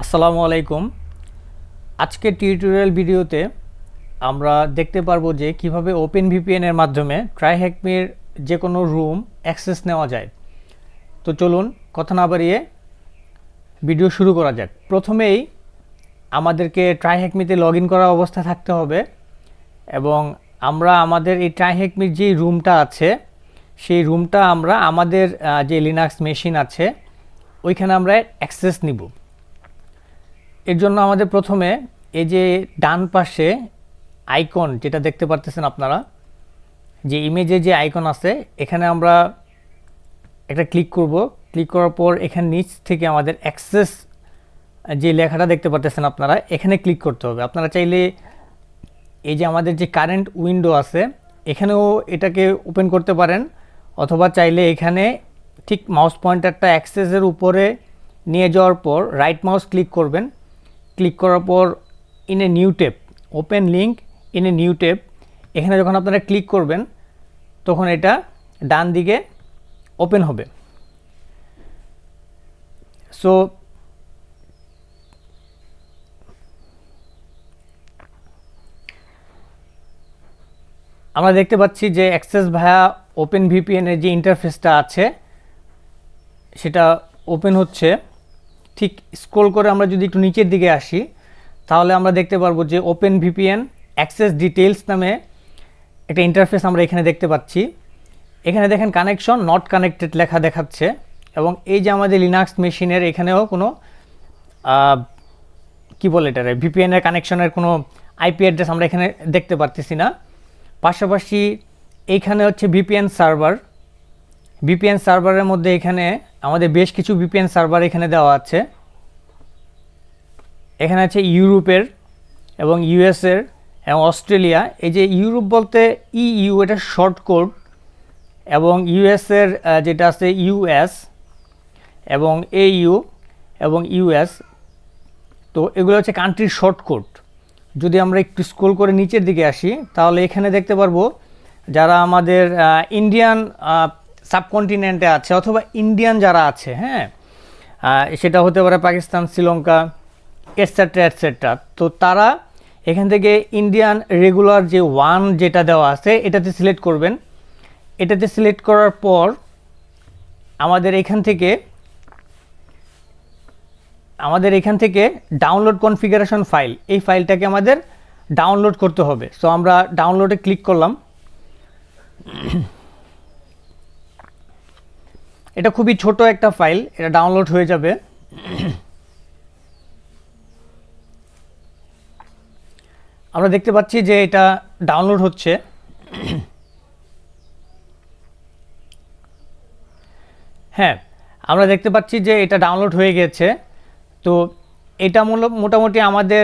আসসালামু আলাইকুম। আজকের টিউটোরিয়াল ভিডিওতে আমরা দেখতে পারবো যে কিভাবে ওপেন ভিপিএন এর মাধ্যমে ট্রাইহ্যাকমির যে কোনো রুম অ্যাক্সেস নেওয়া যায়। তো চলুন কথা না বাড়িয়ে ভিডিও শুরু করা যাক। প্রথমেই আমাদেরকে ট্রাইহ্যাকমিতে লগ ইন করা অবস্থায় থাকতে হবে এবং আমরা আমাদের এই ট্রাইহ্যাকমির যে রুমটা আছে সেই রুমটা আমরা আমাদের যে লিনাক্স মেশিন আছে ওইখানে আমরা অ্যাক্সেস নিব। এর জন্য আমাদের প্রথমে এই যে ডান পাশে আইকন যেটা দেখতে পারতেছেন আপনারা, যে ইমেজে যে আইকন আছে এখানে আমরা একটা ক্লিক করব। ক্লিক করার পর এখানে নিচ থেকে আমাদের অ্যাক্সেস যে লেখাটা দেখতে পারতেছেন আপনারা, এখানে ক্লিক করতে হবে। আপনারা চাইলে এই যে আমাদের যে কারেন্ট উইন্ডো আছে এখানেও এটাকে ওপেন করতে পারেন, অথবা চাইলে এখানে ঠিক মাউস পয়েন্টারটা অ্যাক্সেসের উপরে নিয়ে যাওয়ার পর রাইট মাউস ক্লিক করবেন। ক্লিক করার পর in a new tab, open link in a new tab, এখানে যখন আপনারা ক্লিক করবেন তখন এটা ডান দিকে ওপেন হবে। সো আমরা দেখতে পাচ্ছি যে অ্যাক্সেস ভায়া ওপেন ভিপিএনের যে ইন্টারফেসটা আছে সেটা ওপেন হচ্ছে। ঠিক স্ক্রল করে আমরা যদি একটু নিচের দিকে আসি তাহলে আমরা দেখতে পারবো যে ওপেন ভিপিএন অ্যাক্সেস ডিটেইলস নামে একটা ইন্টারফেস আমরা এখানে দেখতে পাচ্ছি। এখানে দেখেন কানেকশন নট কানেক্টেড লেখা দেখাচ্ছে এবং এই যে আমাদের লিনাক্স মেশিনের এখানেও কোনো কি বলে এটা ভিপিএনের কানেকশনের কোনো আইপি অ্যাড্রেস আমরা এখানে দেখতে পারতেছি না। পাশাপাশি এইখানে হচ্ছে ভিপিএন সার্ভার। ভিপিএন সার্ভারের মধ্যে এখানে আমাদের বেশ কিছু ভিপিএন সার্ভার এখানে দেওয়া আছে। এখানে আছে ইউরোপের এবং ইউএসের এবং অস্ট্রেলিয়া। এই যে ইউরোপ বলতে ইইউ, এটা শর্ট কোড, এবং ইউএসের যেটা আছে ইউএস এবং এইইউ এবং ইউএস, তো এগুলো হচ্ছে কান্ট্রির শর্ট কোড। যদি আমরা একটু স্ক্রল করে নিচের দিকে আসি তাহলে এখানে দেখতে পারবো যারা আমাদের ইন্ডিয়ান সাবকন্টিনেন্টে আছে অথবা ইন্ডিয়ান যারা আছে, হ্যাঁ, সেটা হতে পারে পাকিস্তান, শ্রীলঙ্কা, এটসেট্রা এটসেট্রা। তো তারা এখান থেকে ইন্ডিয়ান রেগুলার যে ওয়ান যেটা দেওয়া আছে এটাতে সিলেক্ট করবেন। এটাতে সিলেক্ট করার পর আমাদের এখান থেকে ডাউনলোড কনফিগারেশন ফাইল, এই ফাইলটাকে আমাদের ডাউনলোড করতে হবে। সো আমরা ডাউনলোডে ক্লিক করলাম। এটা খুবই ছোট একটা ফাইল, এটা ডাউনলোড হয়ে যাবে। আমরা দেখতে পাচ্ছি যে এটা ডাউনলোড হচ্ছে। হ্যাঁ, আমরা দেখতে পাচ্ছি যে এটা ডাউনলোড হয়ে গেছে। তো এটা মোটামুটি আমাদের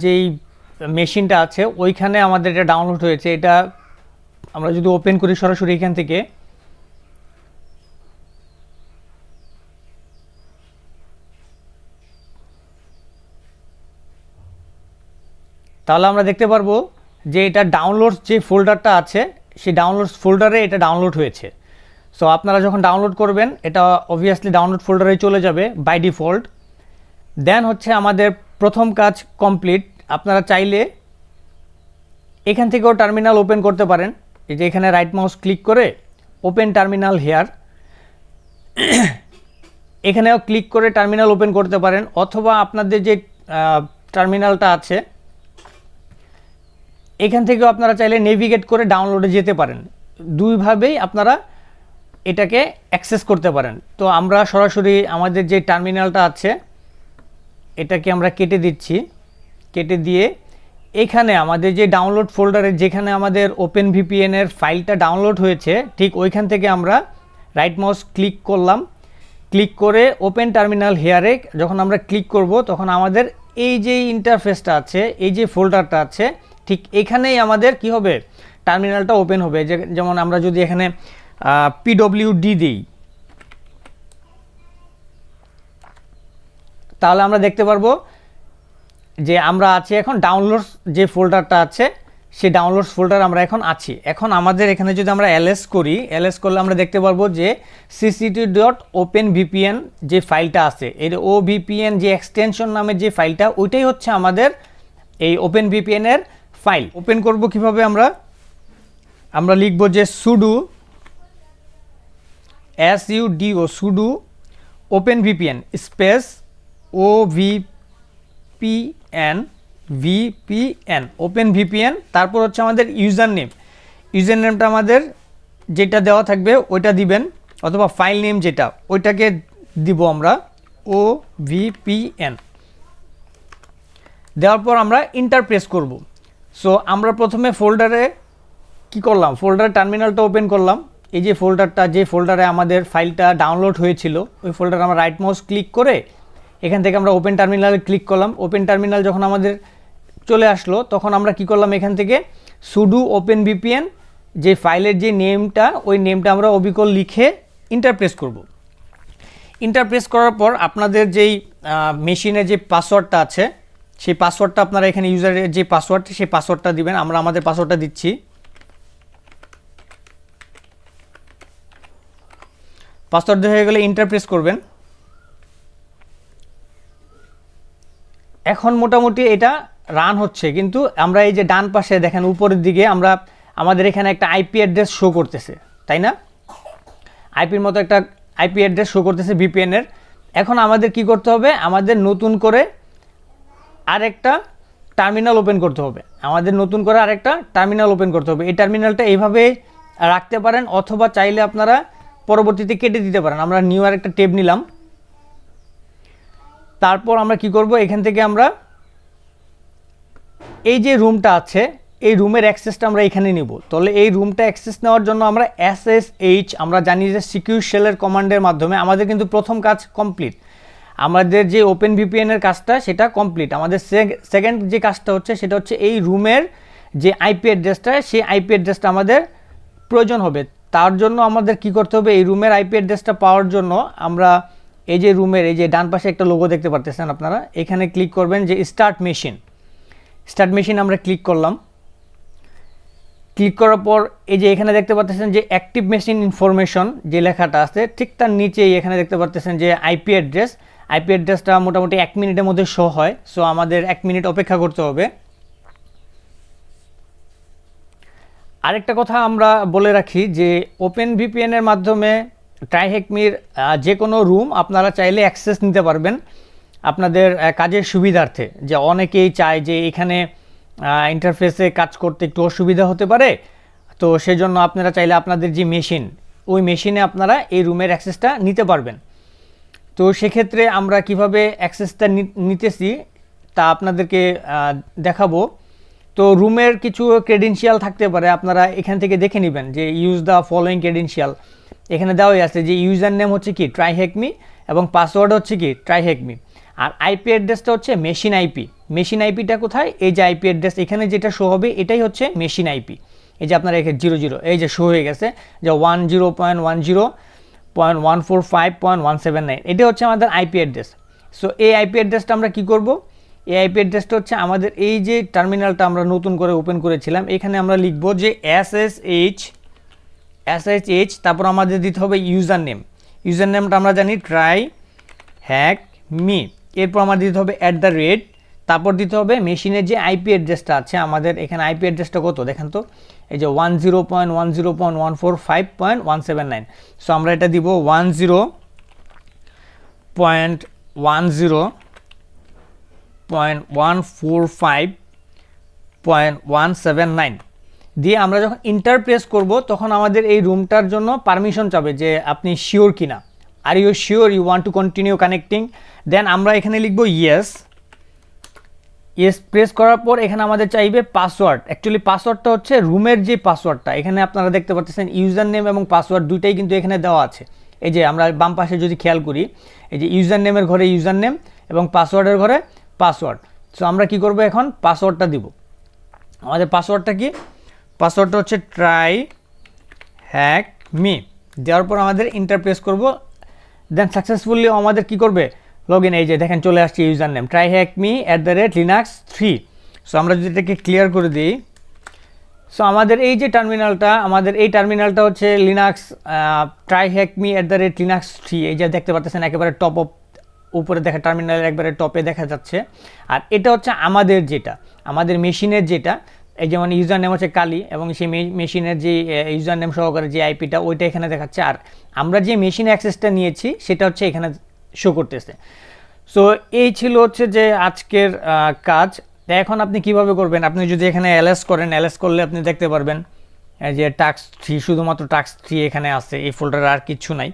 যেই মেশিনটা আছে ওইখানে আমাদের এটা ডাউনলোড হয়েছে। এটা আমরা যদি ওপেন করি সরাসরি এখান থেকে, তাহলে আমরা দেখতে পারবো যে এটা ডাউনলোডস যে ফোল্ডারটা আছে সেই ডাউনলোডস ফোল্ডারে এটা ডাউনলোড হয়েছে। সো আপনারা যখন ডাউনলোড করবেন এটা অবভিয়াসলি ডাউনলোড ফোল্ডারে চলে যাবে বাই ডিফল্ট। দেন হচ্ছে আমাদের প্রথম কাজ কমপ্লিট। আপনারা চাইলে এখান থেকেও টার্মিনাল ওপেন করতে পারেন। এই যে এখানে রাইট মাউস ক্লিক করে ওপেন টার্মিনাল হেয়ার, এখানেও ক্লিক করে টার্মিনাল ওপেন করতে পারেন, অথবা আপনাদের যে টার্মিনালটা আছে এখান থেকেও আপনারা চাইলে নেভিগেট করে ডাউনলোডে যেতে পারেন। দুইভাবেই আপনারা এটাকে অ্যাক্সেস করতে পারেন। তো আমরা সরাসরি আমাদের যে টার্মিনালটা আছে এটাকে আমরা কেটে দিচ্ছি। কেটে দিয়ে এখানে আমাদের যে ডাউনলোড ফোল্ডারে যেখানে আমাদের ওপেন ভিপিএনের ফাইলটা ডাউনলোড হয়েছে ঠিক ওইখান থেকে আমরা রাইট মাউস ক্লিক করলাম। ক্লিক করে ওপেন টার্মিনাল হেয়ারে যখন আমরা ক্লিক করব তখন আমাদের এই যে ইন্টারফেসটা আছে, এই যে ফোল্ডারটা আছে, ঠিক এখানেই আমাদের কি হবে, টার্মিনালটা ওপেন হবে। যেমন আমরা যদি এখানে পিডব্লিউডি দিই তাহলে আমরা দেখতে পারবো যে আমরা আছি এখন ডাউনলোডস যে ফোল্ডারটা আছে সেই ডাউনলোডস ফোল্ডার আমরা এখন আছি। এখন আমাদের এখানে যদি আমরা ls করি, ls করলে আমরা দেখতে পারবো যে cct.openvpn যে ফাইলটা আছে, এর ovpn যে এক্সটেনশন নামে যে ফাইলটা, ওইটাই হচ্ছে আমাদের এই ওপেনভিপিএন এর ফাইল। ওপেন করব কিভাবে? আমরা লিখব যে sudo openvpn স্পেস ovpn ওপেনভিপিএন, তারপর হচ্ছে আমাদের ইউজার নেমটা আমাদের যেটা দেওয়া থাকবে ওইটা দিবেন, অথবা ফাইল নেম যেটা ওইটাকে দিব আমরা ovpn। দেওয়ার পর আমরা ইন্টার প্রেস করব। সো আমরা প্রথমে ফোল্ডারে কি করলাম, ফোল্ডারের টার্মিনালটা ওপেন করলাম। এই যে ফোল্ডারটা, যে ফোল্ডারে আমাদের ফাইলটা ডাউনলোড হয়েছিল, ওই ফোল্ডারে আমরা রাইট মাউস ক্লিক করে এখান থেকে আমরা ওপেন টার্মিনালে ক্লিক করলাম। ওপেন টার্মিনাল যখন আমাদের চলে আসলো, তখন আমরা কি করলাম, এখান থেকে sudo openvpn যে ফাইলের যে নেমটা, ওই নেমটা আমরা অবিকল লিখে ইন্টার প্রেস করব। ইন্টার প্রেস করার পর আপনাদের যেই মেশিনে যে পাসওয়ার্ডটা আছে, সেই পাসওয়ার্ডটা আপনারা এখানে ইউজারের যে পাসওয়ার্ড, সেই পাসওয়ার্ডটা দিবেন। আমরা আমাদের পাসওয়ার্ডটা দিচ্ছি। পাসওয়ার্ড হয়ে গেলে ইন্টার প্রেস করবেন। এখন মোটামুটি এটা রান হচ্ছে, কিন্তু আমরা এই যে ডান পাশে দেখেন উপরের দিকে আমাদের এখানে একটা আইপি অ্যাড্রেস শো করতেছে, তাই না? আইপির মতো একটা আইপি অ্যাড্রেস শো করতেছে ভিপিএন এর। এখন আমাদের কি করতে হবে, আমাদের নতুন করে আরেকটা টার্মিনাল ওপেন করতে হবে। এই টার্মিনালটা এইভাবে রাখতে পারেন, অথবা চাইলে আপনারা পরবর্তীতে কেটে দিতে পারেন। আমরা নিউ আরেকটা ট্যাব নিলাম। তারপর আমরা কি করব, এখান থেকে আমরা এই যে রুমটা আছে, এই রুমের অ্যাক্সেসটা আমরা এখানে নিব। তাহলে এই রুমটা অ্যাক্সেস নেওয়ার জন্য আমরা SSH, আমরা জানি যে সিকিউর শেলের কমান্ডের মাধ্যমে আমাদের কিন্তু প্রথম কাজ কমপ্লিট। আমাদের যে ওপেনভিপিএন এর কাজটা সেটা কমপ্লিট। আমাদের সেকেন্ড যে কাজটা হচ্ছে সেটা হচ্ছে এই রুমের যে আইপি অ্যাড্রেসটা, সেই আইপি অ্যাড্রেসটা আমাদের প্রয়োজন হবে। তার জন্য আমাদের কি করতে হবে, এই রুমের আইপি অ্যাড্রেসটা পাওয়ার জন্য আমরা এই যে রুমের এই যে ডান পাশে একটা লোগো দেখতে পারতেছেন আপনারা, এখানে ক্লিক করবেন যে স্টার্ট মেশিন আমরা ক্লিক করলাম। ক্লিক করার পর এই যে এখানে দেখতে পাচ্ছেন যে অ্যাক্টিভ মেশিন ইনফরমেশন যে লেখাটা আছে, ঠিক তার নিচেই এখানে দেখতে পাচ্ছেন যে আইপি অ্যাড্রেসটা মোটামুটি 1 মিনিটের মধ্যে শো হয়। সো আমাদের 1 মিনিট অপেক্ষা করতে হবে। আরেকটা কথা আমরা বলে রাখি যে ওপেনভিপিএন এর মাধ্যমে ট্রাইহ্যাকমির যে কোনো রুম আপনারা চাইলে অ্যাক্সেস নিতে পারবেন আপনাদের কাজের সুবিধার্থে। যে অনেকেই চায় যে এখানে ইন্টারফেসে কাজ করতে একটু অসুবিধা হতে পারে, তো সেজন্য আপনারা চাইলে আপনাদের যে মেশিন, ওই মেশিনে আপনারা এই রুমের অ্যাক্সেসটা নিতে পারবেন। তো সেক্ষেত্রে আমরা কিভাবে অ্যাক্সেসটা নিতেছি তা আপনাদেরকে দেখাবো। তো রুমের কিছু ক্রেডেনশিয়াল থাকতে পারে, আপনারা এখান থেকে দেখে নেবেন যে ইউজ দ্য ফলোয়িং ক্রেডেনশিয়াল। এখানে দেওয়াই আছে যে ইউজার নেম হচ্ছে কি TryHackMe এবং পাসওয়ার্ড হচ্ছে কি TryHackMe, আর আইপি অ্যাড্রেসটা হচ্ছে মেশিন আইপিটা কোথায়, এই যে আইপি অ্যাড্রেস এখানে যেটা শো হবে এটাই হচ্ছে মেশিন আইপি। এই যে আপনারা এখানে 00 এই যে শো হয়ে গেছে যে 10.10.145.179, এটা হচ্ছে আমাদের আইপি অ্যাড্রেস। সো এই আইপি অ্যাড্রেসটা আমরা কি করব, এই আইপি অ্যাড্রেসটা হচ্ছে আমাদের এই যে টার্মিনালটা আমরা নতুন করে ওপেন করেছিলাম, এখানে আমরা লিখব যে SSH, তারপর আমাদের দিতে হবে ইউজার নেমটা আমরা জানি TryHackMe, এরপর আমাদের দিতে হবে @ তারপর দিতে হবে মেশিনের যে আইপি অ্যাড্রেসটা আছে আমাদের এখানে। আইপি অ্যাড্রেসটা কত দেখেন তো, এই যে 10.10.145.179। সো আমরা এটা দিব 10.10.145.179 দিয়ে আমরা যখন ইন্টার প্রেস করব তখন আমাদের এই রুমটার জন্য পারমিশন চাবে যে আপনি শিওর কিনা, are you sure you want to continue connecting. Then আমরা এখানে লিখব ইয়েস প্রেস করার পর এখানে আমাদের চাইবে পাসওয়ার্ড। অ্যাকচুয়ালি পাসওয়ার্ডটা হচ্ছে রুমের যে পাসওয়ার্ডটা, এখানে আপনারা দেখতে পাচ্ছেন ইউজার নেম এবং পাসওয়ার্ড দুইটাই কিন্তু এখানে দেওয়া আছে। এই যে আমরা বাম পাশে যদি খেয়াল করি, এই যে ইউজার নেমের ঘরে ইউজার নেম এবং পাসওয়ার্ডের ঘরে পাসওয়ার্ড। সো আমরা কি করব, এখন পাসওয়ার্ডটা দিব। আমাদের পাসওয়ার্ডটা কি, পাসওয়ার্ডটা হচ্ছে TryHackMe। দেওয়ার পর আমাদের ইন্টার প্রেস করব। দেন সাকসেসফুলি আমাদের কি করবে, লগ ইন। এই যে দেখেন চলে আসছে user name TryHackMe @linux3। So আমরা যদি এটাকে ক্লিয়ার করে দিই, সো আমাদের এই যে টার্মিনালটা, আমাদের এই টার্মিনালটা হচ্ছে লিনাক্স TryHackMe@linux3, এই যে দেখতে পাচ্ছেন একেবারে টপ অফ উপরে দেখা, টার্মিনালের একবারে টপে দেখা যাচ্ছে। আর এটা হচ্ছে আমাদের মেশিনের যেটা, এই যেমন ইউজার নেম হচ্ছে কালি, এবং সেই মেশিনের যে ইউজার নেম সহকারে যে আইপিটা ওইটা এখানে দেখাচ্ছে। আর আমরা যে মেশিন অ্যাক্সেসটা নিয়েছি সেটা হচ্ছে এখানে শো করতেছে। সো এই ছিল হচ্ছে যে আজকের কাজ। এখন আপনি কিভাবে করবেন, আপনি যদি এখানে এলএস করেন, এলএস করলে আপনি দেখতে পারবেন যে টাস্ক 3, শুধুমাত্র টাস্ক 3 এখানে আছে, এই ফোল্ডারে আর কিছু নাই।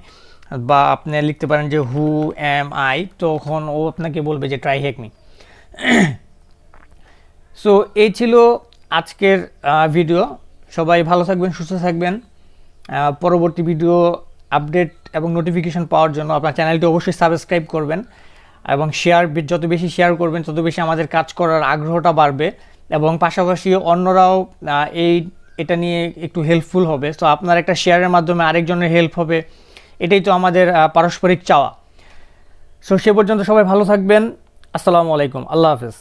বা আপনি লিখতে পারেন যে হু এম আই, তখন ও আপনাকে বলবে যে TryHackMe। সো এই ছিল আজকের ভিডিও। সবাই ভালো থাকবেন, সুস্থ থাকবেন। পরবর্তী ভিডিও আপডেট এবং নোটিফিকেশন পাওয়ার জন্য আপনার চ্যানেলটি অবশ্যই সাবস্ক্রাইব করবেন, এবং যত বেশি শেয়ার করবেন তত বেশি আমাদের কাজ করার আগ্রহটা বাড়বে, এবং পাশাপাশি অন্যরাও এটা নিয়ে একটু হেল্পফুল হবে। সো আপনার একটা শেয়ারের মাধ্যমে আরেকজনের হেল্প হবে, এটাই তো আমাদের পারস্পরিক চাওয়া। সো সে পর্যন্ত সবাই ভালো থাকবেন। আসসালামু আলাইকুম, আল্লাহ হাফেজ।